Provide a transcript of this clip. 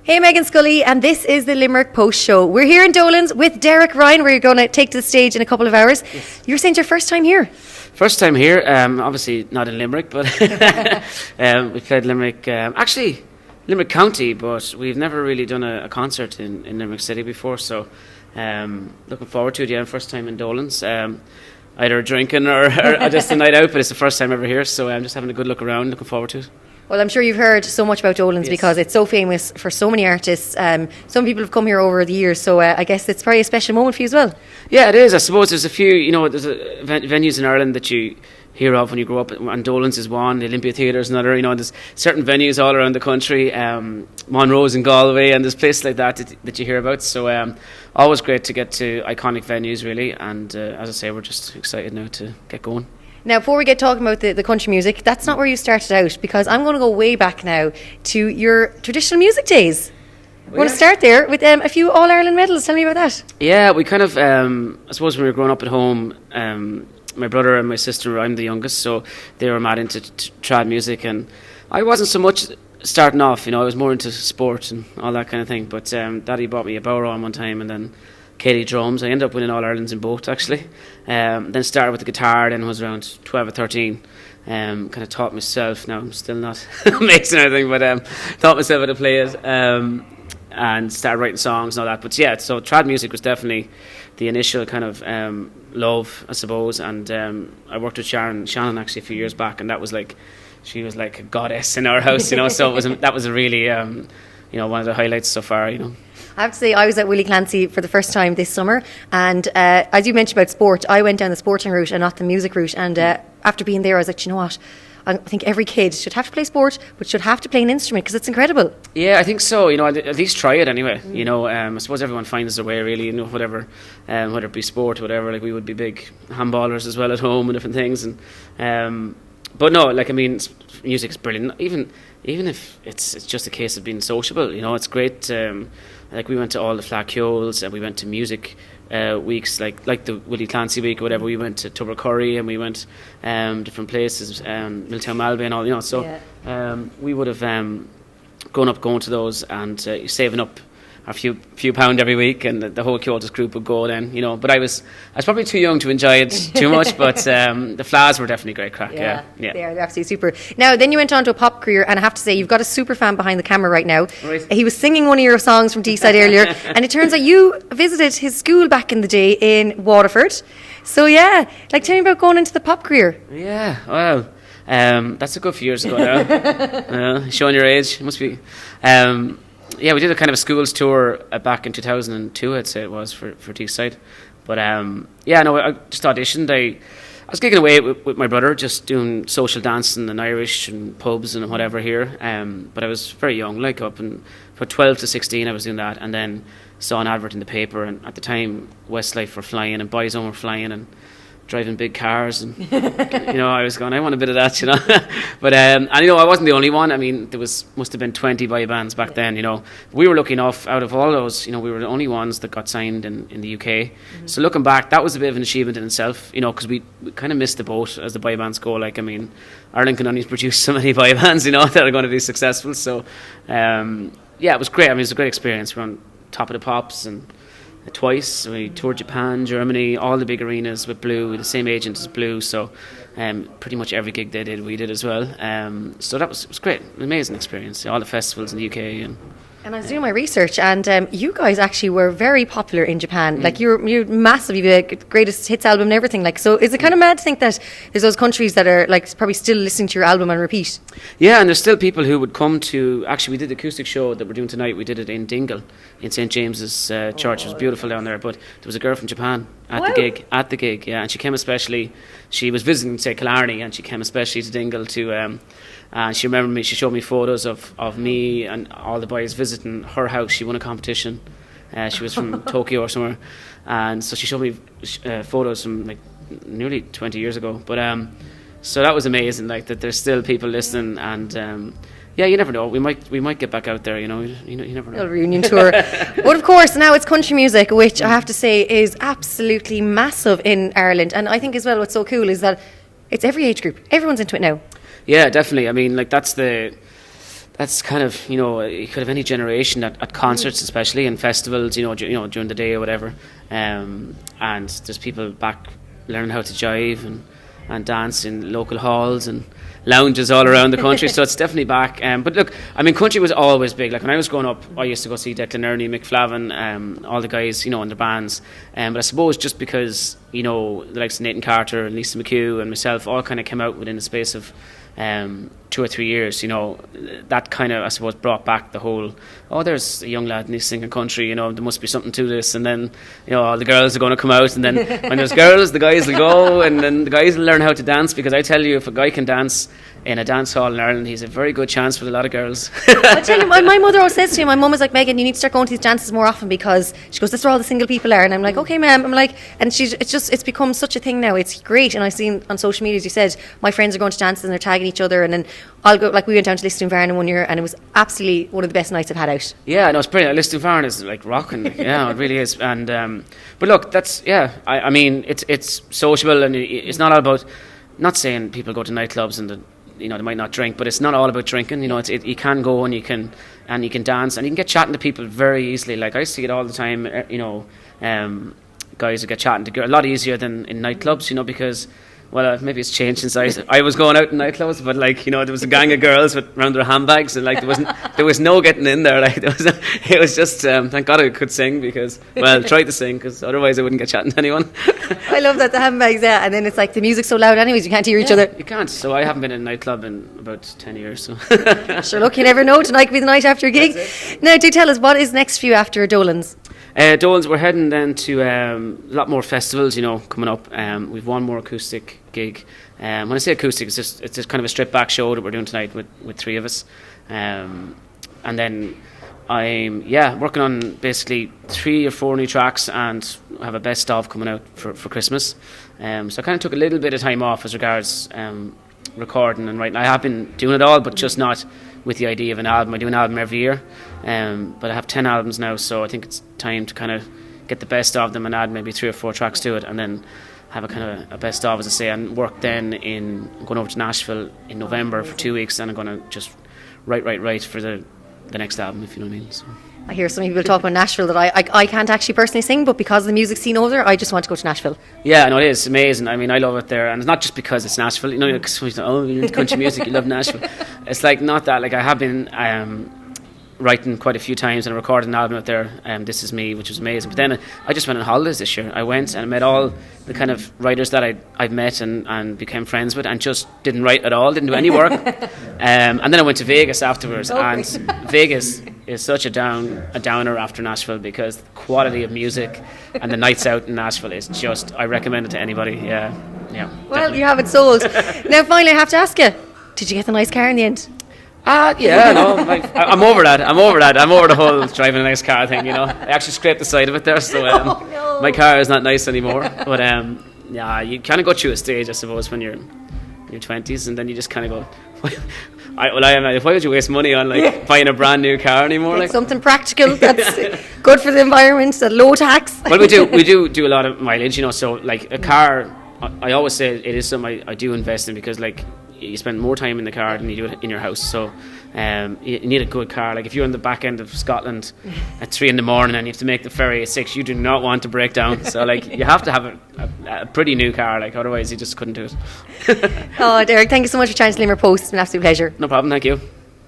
Hey, Meghann Scully, and this is the Limerick Post Show. We're here in Dolans with Derek Ryan. We're going to take to the stage in a couple of hours. Yes. You're saying it's your first time here? First time here, obviously not in Limerick, but we played Limerick, actually Limerick County, but we've never really done a concert in Limerick City before, so looking forward to it. Yeah, first time in Dolans. Either drinking or just a night out, but it's the first time ever here, so I'm just having a good look around, looking forward to it. Well, I'm sure you've heard so much about Dolans because it's so famous for so many artists. Some people have come here over the years, so I guess it's probably a special moment for you as well. Yeah, it is. I suppose there's a few, there's venues in Ireland that you hear of when you grow up, and Dolans is one, the Olympia Theatre is another. There's certain venues all around the country, Monroe's in Galway, and there's places like that you hear about. So always great to get to iconic venues, really. And as I say, we're just excited now to get going. Now, before we get talking about the country music, that's not where you started out, because I'm going to go way back now to your traditional music days. I want to start there with a few All-Ireland medals. Tell me about that. Yeah, we kind of, I suppose when we were growing up at home, my brother and my sister, I'm the youngest, so they were mad into trad music, and I wasn't so much starting off, I was more into sport and all that kind of thing, but Daddy bought me a Bowron one time, and then Katie drums. I ended up winning All-Irelands in both, actually. Then started with the guitar, then was around 12 or 13. Kind of taught myself. Now I'm still not amazing or anything, but taught myself how to play it, and started writing songs and all that. But yeah, so trad music was definitely the initial kind of love, I suppose. And I worked with Shannon actually a few years back, and that was like, she was like a goddess in our house, so that was a really one of the highlights so far, I have to say, I was at Willie Clancy for the first time this summer, and as you mentioned about sport, I went down the sporting route and not the music route, and after being there I was like, you know what, I think every kid should have to play sport, but should have to play an instrument, because it's incredible. Yeah, I think so, at least try it anyway. I suppose everyone finds their way, really, whatever, whether it be sport or whatever. Like, we would be big handballers as well at home and different things, and but no, music's brilliant, even if it's just a case of being sociable. It's great. Like, we went to all the Flacchiols, and we went to music weeks, like the Willie Clancy week or whatever. We went to Tubbercurry, and we went different places, Milltown Malbay and all. So we would have grown up going to those and saving up a few pound every week, and the whole Kyoto's group would go then, But I was probably too young to enjoy it too much, but the Flas were definitely great crack. Yeah. They're absolutely super. Now, then you went on to a pop career, and I have to say, you've got a super fan behind the camera right now. Right. He was singing one of your songs from D-Side earlier, and it turns out you visited his school back in the day in Waterford. So yeah, tell me about going into the pop career. Yeah, well, that's a good few years ago now. Showing your age, must be. Yeah, we did a kind of a schools tour back in 2002, I'd say it was, for D-Side. But I just auditioned. I was gigging away with my brother, just doing social dancing and Irish and pubs and whatever here. But I was very young, up in for 12 to 16 I was doing that, and then saw an advert in the paper, and at the time Westlife were flying and Boyzone were flying and driving big cars, and I was going, I want a bit of that, but and I wasn't the only one. I mean, there must have been 20 boy bands back then. We were lucky enough, out of all those, we were the only ones that got signed in the UK. Mm-hmm. So looking back, that was a bit of an achievement in itself, because we kind of missed the boat as the boy bands go. Ireland can only produce so many boy bands, that are going to be successful. So it was great. I mean, it was a great experience. We're on Top of the Pops and twice. We toured Japan, Germany, all the big arenas with Blue, the same agent as Blue, so pretty much every gig they did, we did as well. So that was great, an amazing experience. All the festivals in the UK. And I was doing my research, and you guys actually were very popular in Japan. You're massive. You have a greatest hits album and everything. So is it kind of mad to think that there's those countries that are probably still listening to your album on repeat? Yeah, and there's still people who would come to. Actually, we did the acoustic show that we're doing tonight. We did it in Dingle, in St James's Church. It was beautiful down there. But there was a girl from Japan at the gig. Yeah, and she came especially. She was visiting, say, Killarney, and she came especially to Dingle to. And she remembered me. She showed me photos of me and all the boys visiting her house. She won a competition. She was from Tokyo or somewhere, and so she showed me photos from nearly 20 years ago. But so that was amazing. That there's still people listening, and you never know. We might get back out there. You never know. A reunion tour. But of course, now it's country music, which I have to say is absolutely massive in Ireland. And I think as well, what's so cool is that it's every age group. Everyone's into it now. Yeah, definitely. I mean, that's the that's kind of, you could have any generation at concerts, especially, and festivals, during the day or whatever. And there's people back learning how to jive and dance in local halls and lounges all around the country. So it's definitely back. But look, I mean, country was always big. Like when I was growing up, I used to go see Declan Ernie, Mick Flavin, all the guys, in their bands. But I suppose just because, the likes of Nathan Carter and Lisa McHugh and myself all kind of came out within the space of 2 or 3 years, that kind of, I suppose, brought back the whole, there's a young lad and he's singing country, there must be something to this. And then, all the girls are going to come out, and then when there's girls, the guys will go, and then the guys will learn how to dance, because I tell you, if a guy can dance in a dance hall in Ireland, he's a very good chance with a lot of girls. I tell you, my mother always says to me, my mum is like, Meghann, you need to start going to these dances more often, because she goes, this is where all the single people are. And I'm like, okay, ma'am. I'm like, and it's become such a thing now. It's great. And I've seen on social media, as you said, my friends are going to dances and they're tagging each other, and then I'll go, like we went down to Liston one year, and it was absolutely one of the best nights I've had out. Yeah, no, it's brilliant. Liston is like rocking. Yeah, it really is. And but look, that's I mean, it's sociable, and it's not all about. Not saying people go to nightclubs and they might not drink, but it's not all about drinking. You can go and you can dance, and you can get chatting to people very easily. Like I see it all the time. Guys who get chatting to girls a lot easier than in nightclubs. Because. Well, maybe it's changed since I was going out in nightclubs, but there was a gang of girls with around their handbags, and there was no getting in there. It was just thank God I could sing, because tried to sing, because otherwise I wouldn't get chatting to anyone. I love that, the handbags, and then it's like the music's so loud anyways you can't hear each other. You can't. So I haven't been in a nightclub in about 10 years. So sure, look, you never know. Tonight could be the night after a gig. Now, do tell us, what is next for you after Dolan's? Dolans, we're heading then to a lot more festivals, coming up. We've one more acoustic gig. When I say acoustic, it's just kind of a stripped back show that we're doing tonight with 3 of us. And then I'm working on basically 3 or 4 new tracks, and have a best of coming out for Christmas. So I kind of took a little bit of time off as regards recording and writing. I have been doing it all, but just not with the idea of an album. I do an album every year, but I have 10 albums now, so I think it's time to kind of get the best of them and add maybe 3 or 4 tracks to it, and then have a kind of a best of, as I say, and work then I'm going over to Nashville in November for 2 weeks, and I'm going to just write for the next album, if you know what I mean. So. I hear some people talk about Nashville that I can't actually personally sing, but because of the music scene over there, I just want to go to Nashville. Yeah, no, it is amazing. I mean, I love it there, and it's not just because it's Nashville. You're into country music, you love Nashville. It's like not that. Like I have been writing quite a few times, and I recorded an album out there, This Is Me, which was amazing. But then I just went on holidays this year. I went and I met all the kind of writers that I've met and became friends with, and just didn't write at all, didn't do any work. And then I went to Vegas afterwards, and Vegas is such a downer after Nashville, because the quality of music and the nights out in Nashville is just, I recommend it to anybody. Yeah. Well, definitely. You have it sold. Now finally I have to ask you, did you get the nice car in the end? No, I'm over that. I'm over the whole driving a nice car thing, I actually scraped the side of it there, so no. My car is not nice anymore. But you kind of go through a stage, I suppose, when you're in your 20s, and then you just kind of go, why would you waste money on buying a brand new car anymore? Like something practical that's good for the environment, that low tax. Well, we do a lot of mileage, so like a car, I always say it is something I do invest in, because you spend more time in the car than you do in your house. So you need a good car. Like if you're in the back end of Scotland at 3 a.m. and you have to make the ferry at 6, you do not want to break down. So you have to have a pretty new car. Otherwise you just couldn't do it. Oh, Derek, thank you so much for chatting to Limerick Post. It's been an absolute pleasure. No problem. Thank you.